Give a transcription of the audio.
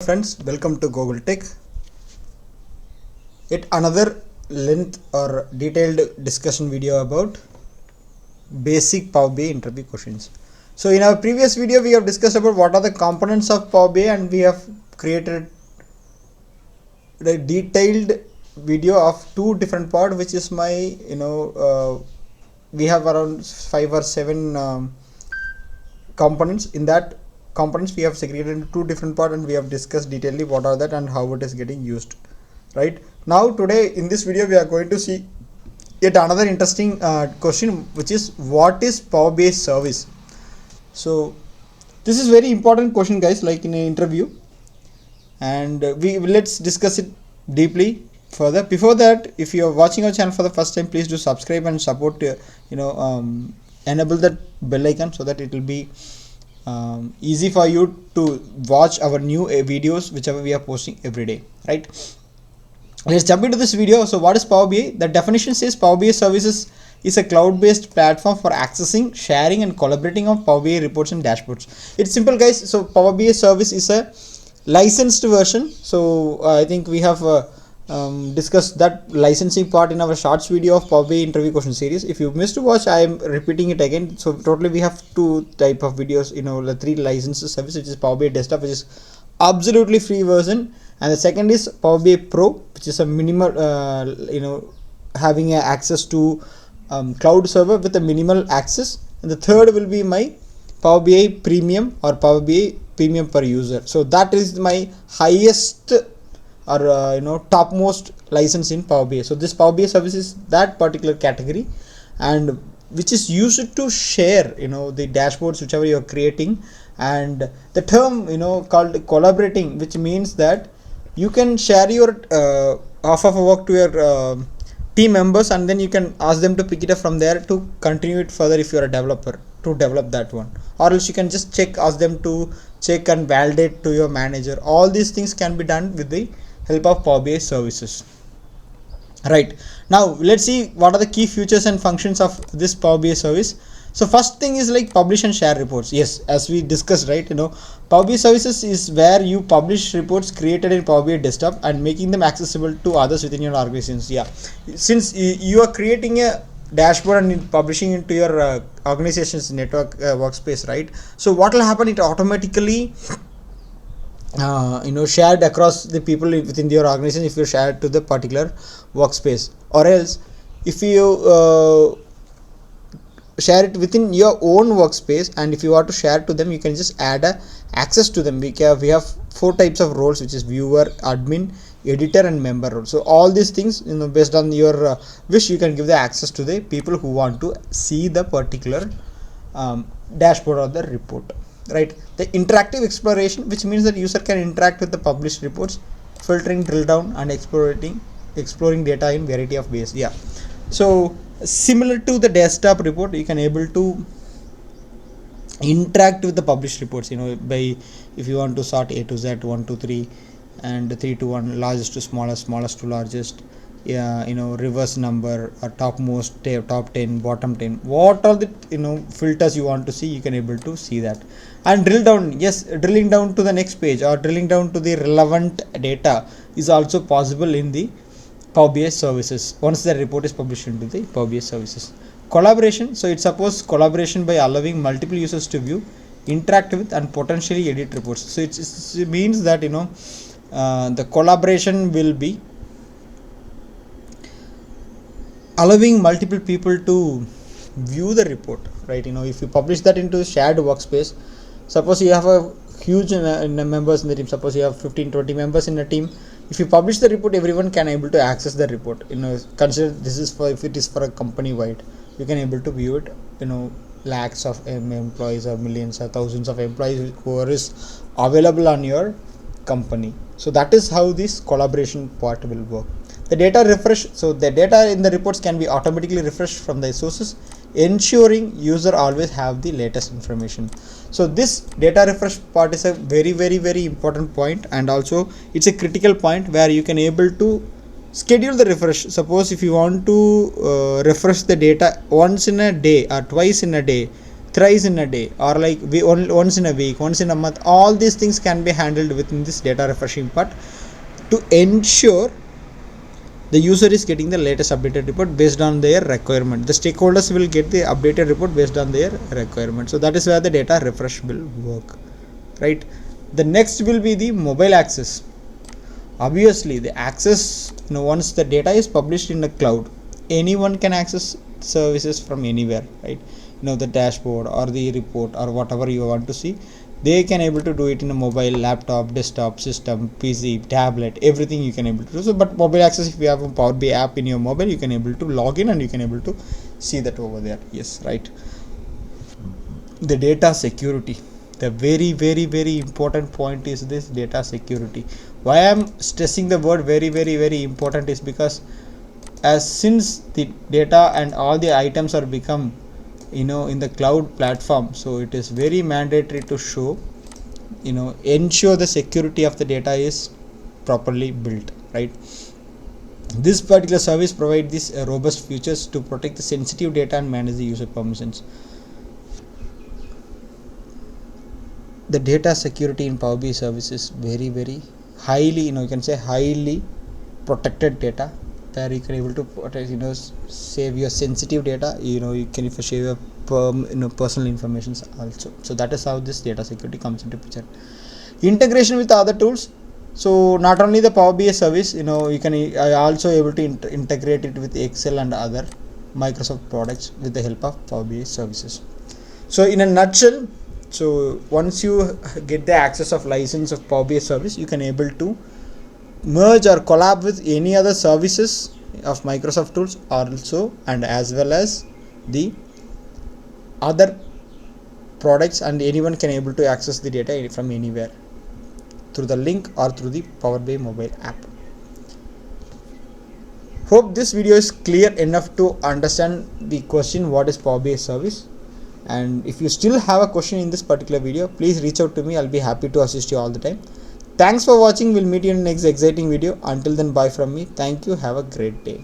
Friends, welcome to Gokul Tech. Yet another length or detailed discussion video about basic Power BI interview questions. So in our previous video we have discussed about what are the components of Power BI, and we have created a detailed video of two different parts, which is my we have around 5 or 7 components. In that components we have segregated into two different parts, and we have discussed detailedly what are that and how it is getting used. Right now, today in this video we are going to see yet another interesting question, which is what is Power BI service. So this is very important question, guys, like in an interview, and let's discuss it deeply further. Before that, if you are watching our channel for the first time, please do subscribe and support enable that bell icon so that it will be easy for you to watch our new videos whichever we are posting every day. Right, let's jump into this video. So what is Power BI? The definition says Power BI services is a cloud-based platform for accessing, sharing and collaborating of Power BI reports and dashboards. It's simple, guys. So Power BI service is a licensed version. So I think we have discussed that licensing part in our shorts video of Power BI interview question series. If you missed to watch, I am repeating it again. So totally we have two type of videos, the three licenses service, which is Power BI desktop, which is absolutely free version, and the second is Power BI Pro, which is a minimal having access to cloud server with a minimal access, and the third will be my Power BI Premium or Power BI Premium per user. So that is my highest or topmost license in Power BI. So this Power BI service is that particular category, and which is used to share the dashboards whichever you are creating, and the term called collaborating, which means that you can share your half of a work to your team members, and then you can ask them to pick it up from there to continue it further if you are a developer to develop that one, or else you can just ask them to check and validate to your manager. All these things can be done with the help of Power BI services. Right, now let's see what are the key features and functions of this Power BI service. So first thing is like publish and share reports. Yes, as we discussed, right, Power BI services is where you publish reports created in Power BI desktop and making them accessible to others within your organizations. Yeah, since you are creating a dashboard and publishing into your organization's network workspace, right? So what will happen? It automatically shared across the people within your organization if you share it to the particular workspace, or else if you share it within your own workspace, and if you want to share it to them, you can just add access to them. We have 4 types of roles, which is viewer, admin, editor and member role. So all these things, based on your wish, you can give the access to the people who want to see the particular dashboard or the report. Right, the interactive exploration, which means that user can interact with the published reports, filtering, drill down and exploring data in variety of ways. Yeah, so similar to the desktop report, you can able to interact with the published reports, by if you want to sort A to Z, 1 to 3 and 3 to 1, largest to smallest, smallest to largest, reverse number, or topmost, top 10, bottom 10, what are the filters you want to see, you can able to see that. And drill down, yes, drilling down to the next page or drilling down to the relevant data is also possible in the Power BI services once the report is published into the Power BI services. Collaboration, so it supports collaboration by allowing multiple users to view, interact with and potentially edit reports. So it means that the collaboration will be allowing multiple people to view the report, right? If you publish that into shared workspace, suppose you have a huge members in the team, suppose you have 15-20 members in a team. If you publish the report, everyone can able to access the report. Consider this is for, if it is for a company wide, you can able to view it, lakhs of employees or millions or thousands of employees who is available on your company. So that is how this collaboration part will work. The data refresh, so the data in the reports can be automatically refreshed from the sources, ensuring user always have the latest information. So this data refresh part is a very, very, very important point, and also it's a critical point where you can able to schedule the refresh. Suppose if you want to refresh the data once in a day or twice in a day, thrice in a day, or like once in a week, once in a month. All these things can be handled within this data refreshing part to ensure the user is getting the latest updated report based on their requirement. The stakeholders will get the updated report based on their requirement. So that is where the data refresh will work, right? The next will be the mobile access. Obviously the access, once the data is published in the cloud, anyone can access services from anywhere, right? The dashboard or the report or whatever you want to see, they can able to do it in a mobile, laptop, desktop, system, PC, tablet, everything you can able to do. So but mobile access, if you have a Power BI app in your mobile, you can able to log in and you can able to see that over there. Yes, right. The data security, the very important point is this data security. Why I am stressing the word very important is because since the data and all the items are become in the cloud platform, so it is very mandatory to show ensure the security of the data is properly built, right? This particular service provides these robust features to protect the sensitive data and manage the user permissions. The data security in Power BI service is very highly, you can say highly protected data, where you can able to protect, save your sensitive data, you can save your personal information also. So that is how this data security comes into picture. Integration with other tools. So not only the Power BI service, you can also able to integrate it with Excel and other Microsoft products with the help of Power BI services. So in a nutshell, so once you get the access of license of Power BI service, you can able to merge or collab with any other services of Microsoft tools also, and as well as the other products, and anyone can able to access the data from anywhere through the link or through the Power BI mobile app. Hope this video is clear enough to understand the question what is Power BI service. And if you still have a question in this particular video, please reach out to me. I'll be happy to assist you all the time. Thanks for watching. We'll meet you in the next exciting video. Until then, bye from me. Thank you. Have a great day.